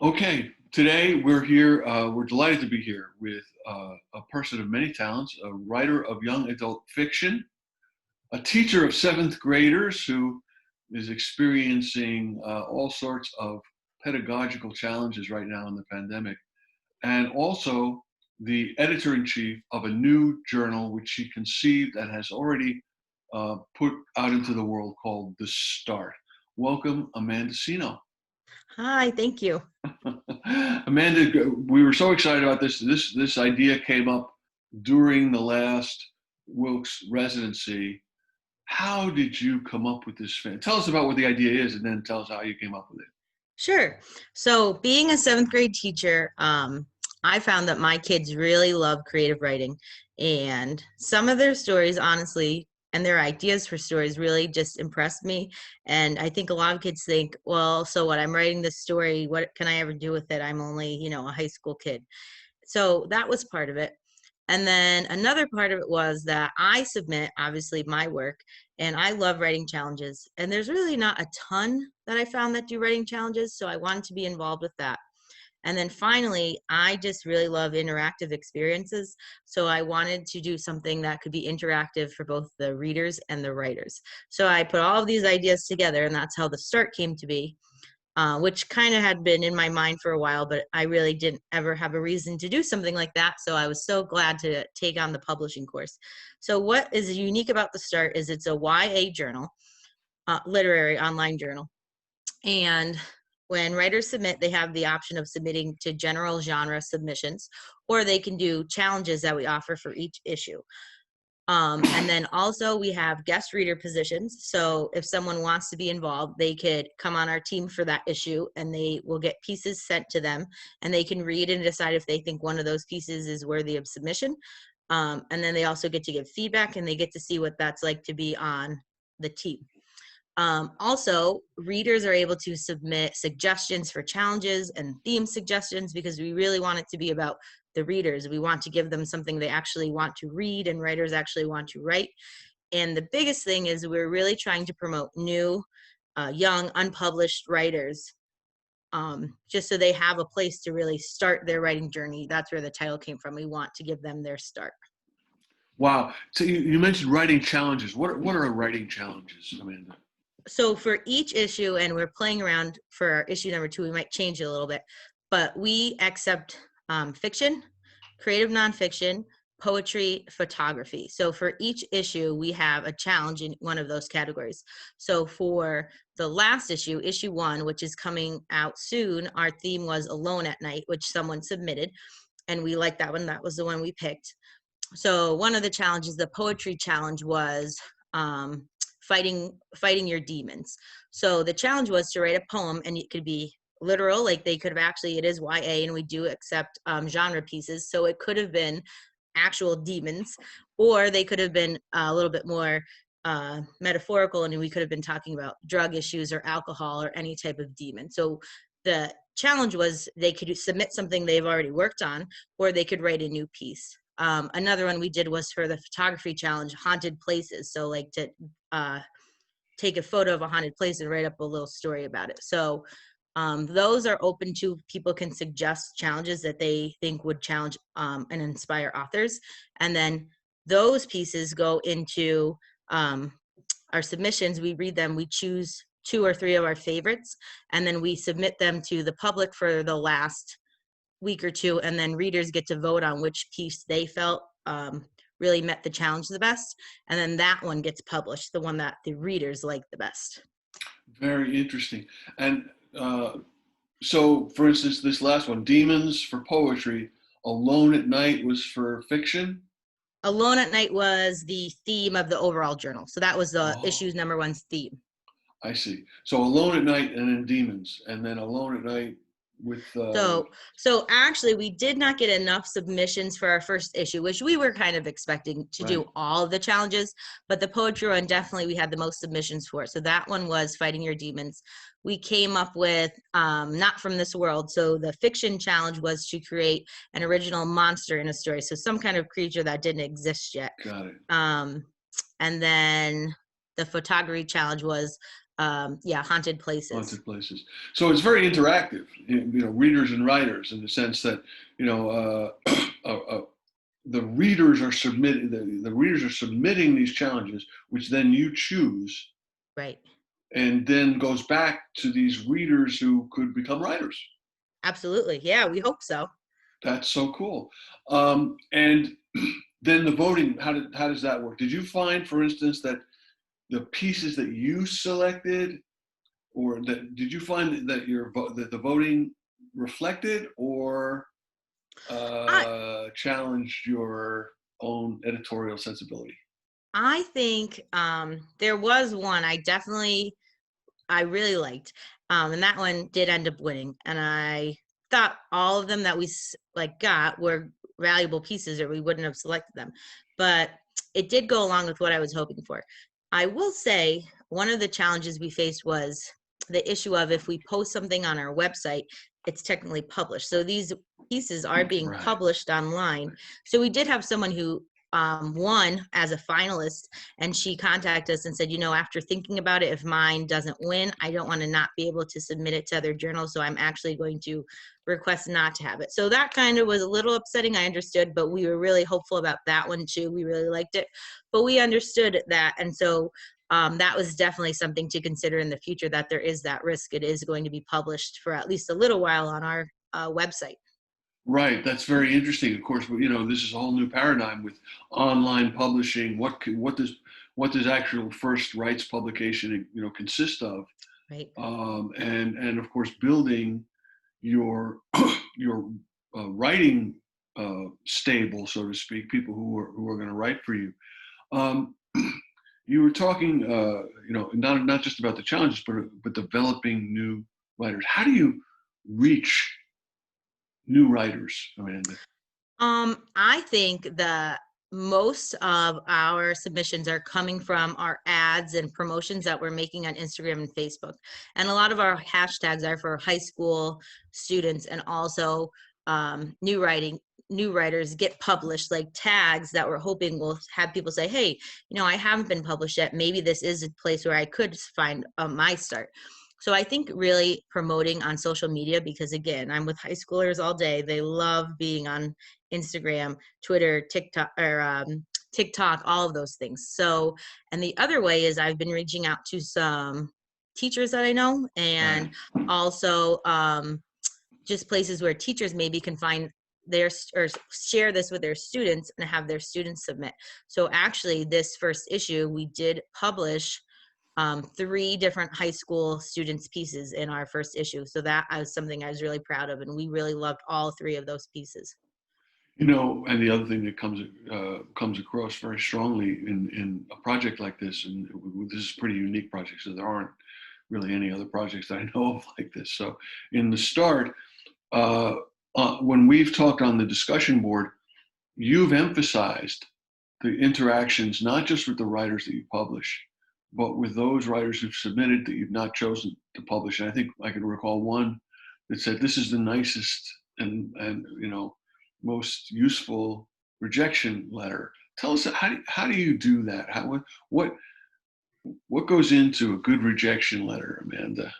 Okay, today we're here. We're delighted to be here with a person of many talents, a writer of young adult fiction, a teacher of seventh graders who is experiencing all sorts of pedagogical challenges right now in the pandemic, and also the editor in chief of a new journal which she conceived and has already put out into the world called The Start. Welcome, Amanda Cino. Hi, thank you. Amanda, we were so excited about this. This idea came up during the last Wilkes residency. How did you come up with this? Tell us about what the idea is, and then tell us how you came up with it. Sure. So, being a seventh grade teacher, I found that my kids really love creative writing, and some of their stories, honestly, and their ideas for stories really just impressed me. And I think a lot of kids think, well, so what? I'm writing this story. What can I ever do with it? I'm only, a high school kid. So that was part of it. And then another part of it was that I submit, obviously, my work, and I love writing challenges. And there's really not a ton that I found that do writing challenges. So I wanted to be involved with that. And then finally, I just really love interactive experiences. So I wanted to do something that could be interactive for both the readers and the writers. So I put all of these ideas together, and that's how the start came to be. Which kind of had been in my mind for a while, but I really didn't ever have a reason to do something like that. So I was so glad to take on the publishing course. So what is unique about the Start is it's a YA journal, literary online journal. And when writers submit, they have the option of submitting to general genre submissions, or they can do challenges that we offer for each issue. And then also we have guest reader positions. So if someone wants to be involved, they could come on our team for that issue, and they will get pieces sent to them, and they can read and decide if they think one of those pieces is worthy of submission. And then they also get to give feedback, and they get to see what that's like to be on the team. Also, readers are able to submit suggestions for challenges and theme suggestions, because we really want it to be about the readers. We want to give them something they actually want to read, and writers actually want to write. And the biggest thing is we're really trying to promote new, young, unpublished writers, just so they have a place to really start their writing journey. That's where the title came from. We want to give them their start. Wow. So you mentioned writing challenges. What are writing challenges, Amanda? So for each issue, and we're playing around for our issue number 2, we might change it a little bit, but we accept fiction, creative nonfiction, poetry, photography. So for each issue, we have a challenge in one of those categories. So for the last issue, issue 1, which is coming out soon, our theme was Alone at Night, which someone submitted, and we liked that one. That was the one we picked. So one of the challenges, the poetry challenge, was fighting your demons. So the challenge was to write a poem, and it could be literal, like they could have actually, it is YA, and we do accept genre pieces. So it could have been actual demons, or they could have been a little bit more metaphorical, and we could have been talking about drug issues or alcohol or any type of demon. So the challenge was they could submit something they've already worked on, or they could write a new piece. Another one we did was for the photography challenge, haunted places. So like to take a photo of a haunted place and write up a little story about it. So those are open to, people can suggest challenges that they think would challenge and inspire authors. And then those pieces go into our submissions. We read them, we choose 2 or 3 of our favorites, and then we submit them to the public for the last week or 2, and then readers get to vote on which piece they felt really met the challenge the best, and then that one gets published, the one that the readers like the best. Very interesting. And so, for instance, this last one, Demons, for poetry, Alone at Night was for fiction. Alone at Night was the theme of the overall journal. So that was the Oh, issues number 1's theme. I see. So Alone at Night, and then Demons, and then Alone at Night with. So actually, we did not get enough submissions for our first issue, which we were kind of expecting to Right. do all of the challenges, but the poetry one, definitely we had the most submissions for. So that one was Fighting Your Demons. We came up with Not From This World. So the fiction challenge was to create an original monster in a story. So some kind of creature that didn't exist yet. Got it. And then the photography challenge was yeah, haunted places. Haunted places. So it's very interactive, readers and writers, in the sense that, you know, the readers are submitting the readers are submitting these challenges, which then you choose, Right. and then goes back to these readers who could become writers. Absolutely. Yeah, we hope so. That's so cool. And then the voting, how does that work? Did you find, for instance, that the pieces that you selected, or that did you find that that the voting reflected or I challenged your own editorial sensibility? I think there was one I really liked, and that one did end up winning. And I thought all of them that like got were valuable pieces, or we wouldn't have selected them. But it did go along with what I was hoping for. I will say one of the challenges we faced was the issue of if we post something on our website, it's technically published. So these pieces are being Right. published online. So we did have someone who won as a finalist, and she contacted us and said, after thinking about it, if mine doesn't win, I don't want to not be able to submit it to other journals. So I'm actually going to request not to have it. So that kind of was a little upsetting. I understood, but we were really hopeful about that one too. We really liked it, but we understood that. And so that was definitely something to consider in the future, that there is that risk. It is going to be published for at least a little while on our website. Right, that's very interesting. Of course, this is a whole new paradigm with online publishing. What does actual first rights publication consist of? Right. And of course, building your your writing stable, so to speak, people who are going to write for you. Um, you were talking, not just about the challenges, but developing new writers. How do you reach new writers, Amanda? I think that most of our submissions are coming from our ads and promotions that we're making on Instagram and Facebook. And a lot of our hashtags are for high school students, and also new writers get published, like tags that we're hoping will have people say, hey, I haven't been published yet. Maybe this is a place where I could find my start. So I think really promoting on social media, because again, I'm with high schoolers all day. They love being on Instagram, Twitter, TikTok, all of those things. So, and the other way is I've been reaching out to some teachers that I know, and also just places where teachers maybe can find or share this with their students and have their students submit. So actually this first issue, we did publish 3 different high school students' pieces in our first issue. So that was something I was really proud of, and we really loved all 3 of those pieces. And the other thing that comes across very strongly in a project like this, and this is a pretty unique project, so there aren't really any other projects that I know of like this. So in the start, when we've talked on the discussion board, you've emphasized the interactions, not just with the writers that you publish, but with those writers who've submitted that you've not chosen to publish. And I think I can recall one that said, "This is the nicest and most useful rejection letter." Tell us, how do you do that? What goes into a good rejection letter, Amanda?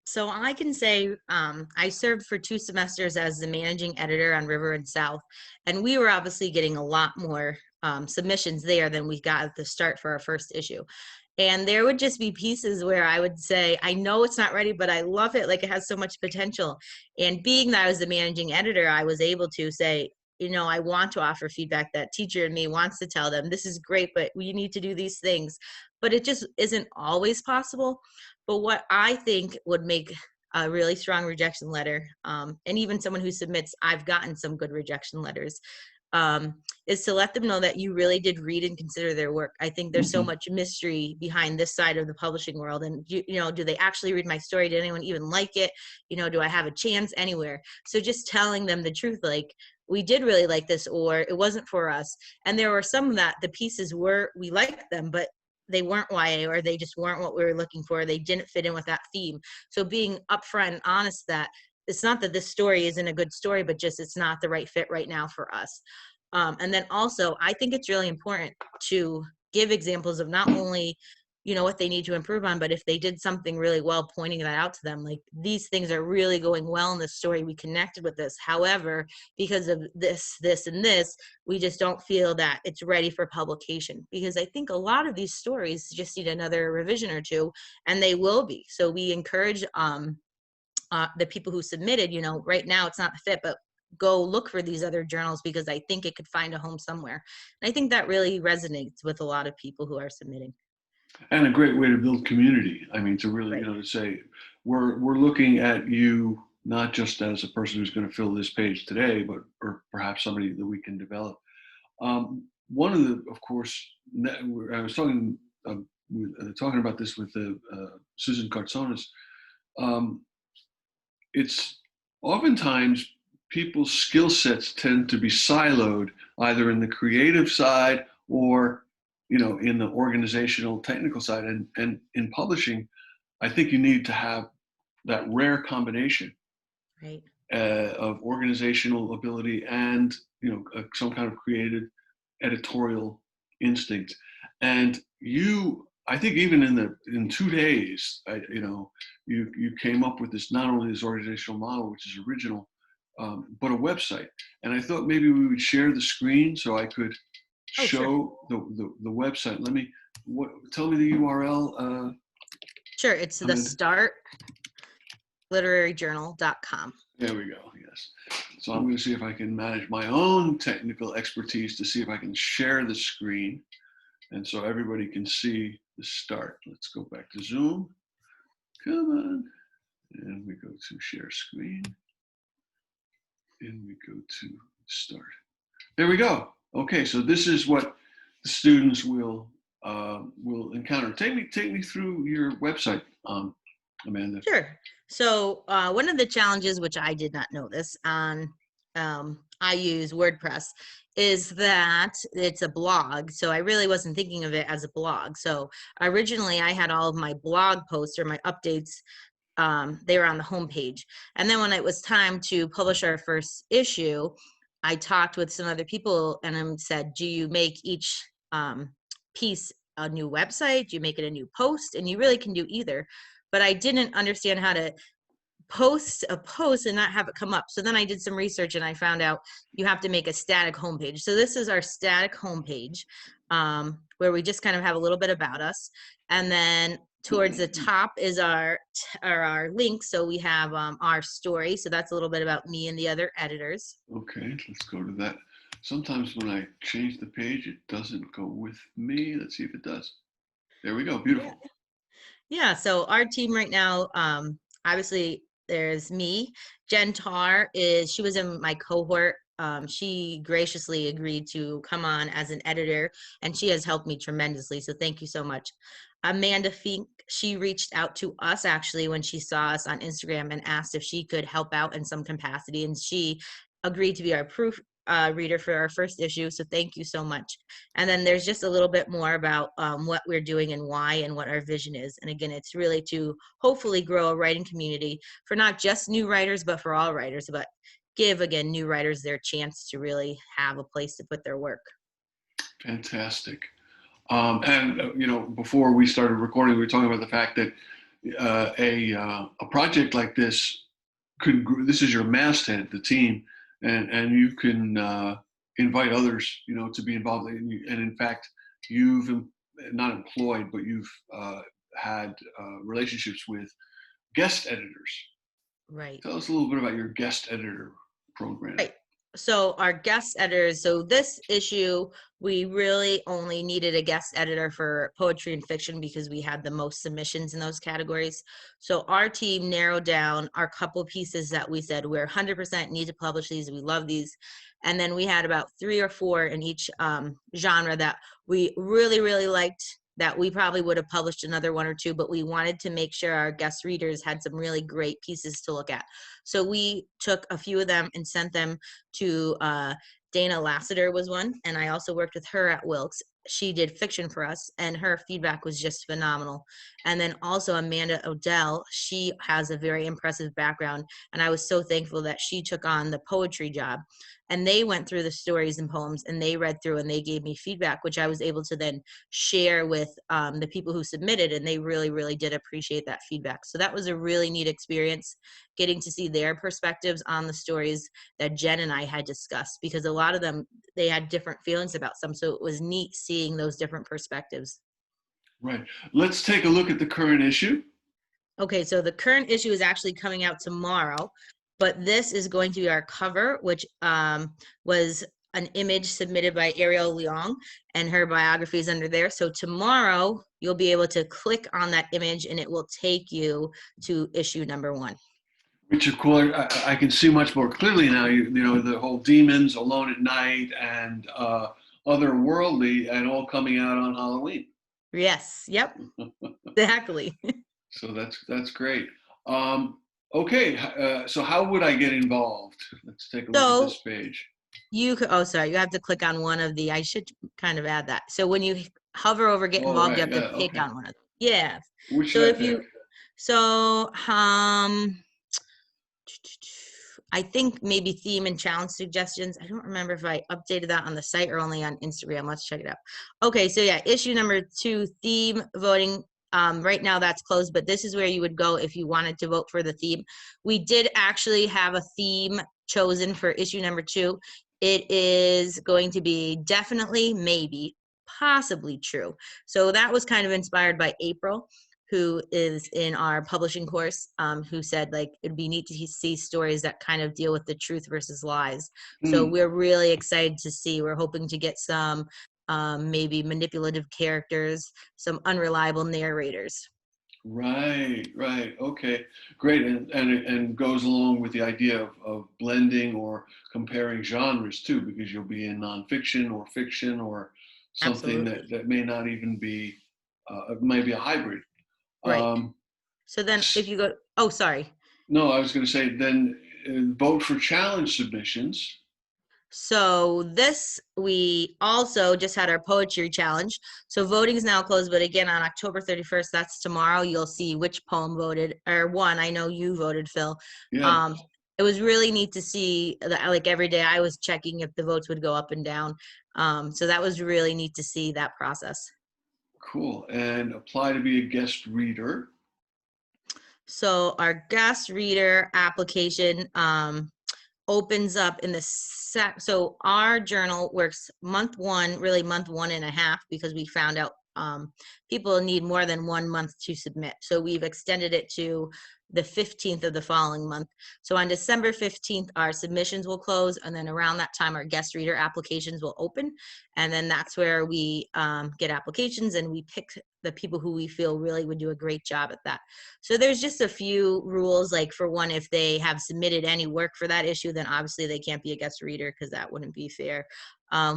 So I can say I served for 2 semesters as the managing editor on River and South, and we were obviously getting a lot more submissions there than we got at the start for our first issue. And there would just be pieces where I would say, I know it's not ready, but I love it. Like, it has so much potential. And being that I was the managing editor, I was able to say, I want to offer feedback. That teacher in me wants to tell them, this is great, but we need to do these things. But it just isn't always possible. But what I think would make a really strong rejection letter, and even someone who submits, I've gotten some good rejection letters, is to let them know that you really did read and consider their work. I think there's so much mystery behind this side of the publishing world. And, do they actually read my story? Did anyone even like it? Do I have a chance anywhere? So just telling them the truth, like, we did really like this, or it wasn't for us. And there were some that the pieces we liked them, but they weren't YA, or they just weren't what we were looking for. They didn't fit in with that theme. So being upfront and honest that it's not that this story isn't a good story, but just it's not the right fit right now for us. And then also, I think it's really important to give examples of not only what they need to improve on. But if they did something really well, pointing that out to them, like, these things are really going well in the story, we connected with this, however, because of this and this, we just don't feel that it's ready for publication. Because I think a lot of these stories just need another revision or two, and they will be. So we encourage the people who submitted, right now it's not the fit, but go look for these other journals, because I think it could find a home somewhere. And I think that really resonates with a lot of people who are submitting. And a great way to build community. I mean, to really, Right. to say, we're looking at you not just as a person who's going to fill this page today, but or perhaps somebody that we can develop. One of the, of course, I was talking about this with Susan Cartsonis. It's oftentimes people's skill sets tend to be siloed, either in the creative side or in the organizational technical side. And in publishing, I think you need to have that rare combination Right. of organizational ability and some kind of creative editorial instinct. And I think even in 2 days, you came up with this, not only this organizational model, which is original, but a website. And I thought maybe we would share the screen so I could show the website. Tell me the URL. Sure. It's the startliteraryjournal.com. There we go. Yes. So I'm going to see if I can manage my own technical expertise to see if I can share the screen, and so everybody can see the start. Let's go back to Zoom. Come on. And we go to share screen. And we go to start. There we go. Okay, so this is what the students will encounter. Take me through your website, Amanda. Sure. So one of the challenges, which I did not know this on, I use WordPress, is that it's a blog. So I really wasn't thinking of it as a blog. So originally I had all of my blog posts or my updates, they were on the homepage. And then when it was time to publish our first issue, I talked with some other people and I said, do you make each piece a new website? Do you make it a new post? And you really can do either. But I didn't understand how to post a post and not have it come up. So then I did some research and I found out you have to make a static homepage. So this is our static homepage, where we just kind of have a little bit about us. And then towards the top is our links. So we have our story. So that's a little bit about me and the other editors. Okay, let's go to that. Sometimes when I change the page, it doesn't go with me. Let's see if it does. There we go. Beautiful. Yeah. So our team right now, obviously there's me. Jen Tar she was in my cohort. She graciously agreed to come on as an editor, and she has helped me tremendously. So thank you so much. Amanda Fink, she reached out to us actually when she saw us on Instagram and asked if she could help out in some capacity, and she agreed to be our proof reader for our first issue. So thank you so much. And then there's just a little bit more about what we're doing and why and what our vision is. And again, it's really to hopefully grow a writing community for not just new writers, but for all writers, but give, again, new writers their chance to really have a place to put their work. Fantastic. And before we started recording, we were talking about the fact that a project like this this is your masthead, the team, and you can invite others, to be involved. And in fact, you've not employed, but you've had relationships with guest editors. Right. Tell us a little bit about your guest editor program. Right. So our guest editors, so this issue, we really only needed a guest editor for poetry and fiction because we had the most submissions in those categories. So our team narrowed down our couple pieces that we said we're 100% need to publish these. We love these. And then we had about 3 or 4 in each genre that we really, really liked, that we probably would have published another 1 or 2, but we wanted to make sure our guest readers had some really great pieces to look at. So we took a few of them and sent them to Dana Lassiter was one, and I also worked with her at Wilkes. she did fiction for us, and her feedback was just phenomenal. And then also Amanda Odell, she has a very impressive background, and I was so thankful that she took on the poetry job. And they went through the stories and poems, and they read through and they gave me feedback, which I was able to then share with the people who submitted, and they really, really did appreciate that feedback. So that was a really neat experience, getting to see their perspectives on the stories that Jen and I had discussed, because a lot of them, they had different feelings about some. So it was neat seeing those different perspectives. Right. Let's take a look at the current issue. Okay, so the current issue is actually coming out tomorrow, but this is going to be our cover, which was an image submitted by Ariel Leong, and her biography is under there. So tomorrow you'll be able to click on that image and it will take you to issue number 1. Richard Cooler, I can see much more clearly now. You know, the whole demons, Alone at Night, and otherworldly, and all coming out on Halloween. Yes, yep, exactly. So that's great. Okay, so how would I get involved? Let's take a look at this page. You could, oh, sorry, you have to click on one of the, I should kind of add that. So when you hover over get involved, Right, you have to yeah, pick okay. on one of them. Yeah. Which So should I if pick? you, I think maybe theme and challenge suggestions. I don't remember if I updated that on the site or only on Instagram. Let's check it out. Okay, so yeah, issue number 2, theme voting. Right now that's closed, but this is where you would go if you wanted to vote for the theme. We did actually have a theme chosen for issue number 2. It is going to be definitely, maybe, possibly true. So that was kind of inspired by April, who is in our publishing course, who said like it'd be neat to see stories that kind of deal with the truth versus lies. So we're really excited to see. We're hoping to get some maybe manipulative characters, some unreliable narrators. Right, right. Okay, great. And goes along with the idea of blending or comparing genres too, because you'll be in nonfiction or fiction or something Absolutely. that may not even be, maybe a hybrid. Right. Um, So then if you go, oh, sorry. no, I was going to say then vote for challenge submissions. So this, we also just had our poetry challenge. So voting is now closed, but again, on October 31st, that's tomorrow, you'll see which poem voted, or one. I know you voted, Phil. Yeah, It was really neat to see that, like every day I was checking if the votes would go up and down. So that was really neat to see that process. cool. And apply to be a guest reader. So our guest reader application opens up in the so our journal works month 1, really month 1.5, because we found out people need more than 1 month to submit. So we've extended it to the 15th of the following month. So on December 15th, our submissions will close, and then around that time, our guest reader applications will open. And then that's where we get applications, and we pick the people who we feel really would do a great job at that. So there's just a few rules, like for one, if they have submitted any work for that issue, then obviously they can't be a guest reader because that wouldn't be fair.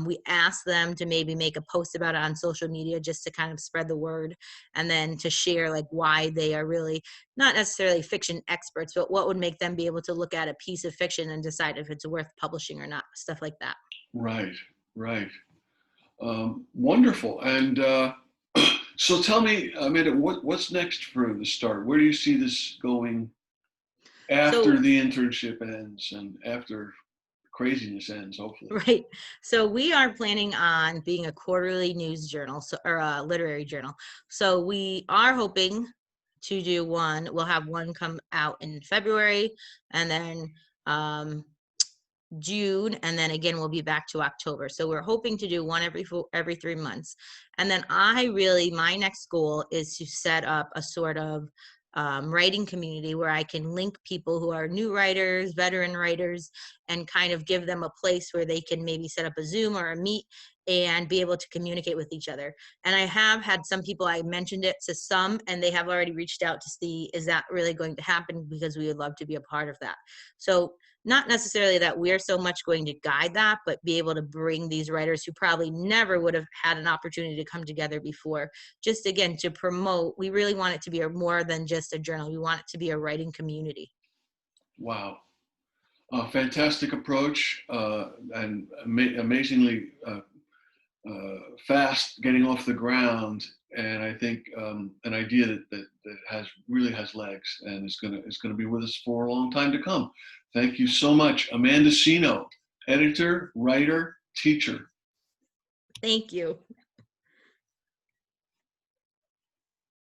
We ask them to maybe make a post about it on social media just to kind of spread the word, and then to share like why they are really not necessarily fiction experts, but what would make them be able to look at a piece of fiction and decide if it's worth publishing or not, stuff like that. Right, right. Wonderful. And so tell me, Amanda, what's next for the start? Where do you see this going after So the internship ends and after craziness ends, hopefully? right. So we are planning on being a quarterly news journal, so, or a literary journal. So we are hoping to do one. We'll have one come out in February, and then June, and then again we'll be back to October. So we're hoping to do one every 3 months. And then my next goal is to set up a sort of writing community where I can link people who are new writers, veteran writers, and kind of give them a place where they can maybe set up a Zoom or a Meet and be able to communicate with each other. And I have had some people, I mentioned it to some, and they have already reached out to see, is that really going to happen? Because we would love to be a part of that. So not necessarily that we're so much going to guide that, but be able to bring these writers who probably never would have had an opportunity to come together before, just again to promote. We really want it to be more than just a journal. We want it to be a writing community. Wow. Fantastic approach and amazingly fast getting off the ground, and I think an idea that really has legs and is gonna be with us for a long time to come. Thank you so much, Amanda Cino, editor, writer, teacher. Thank you.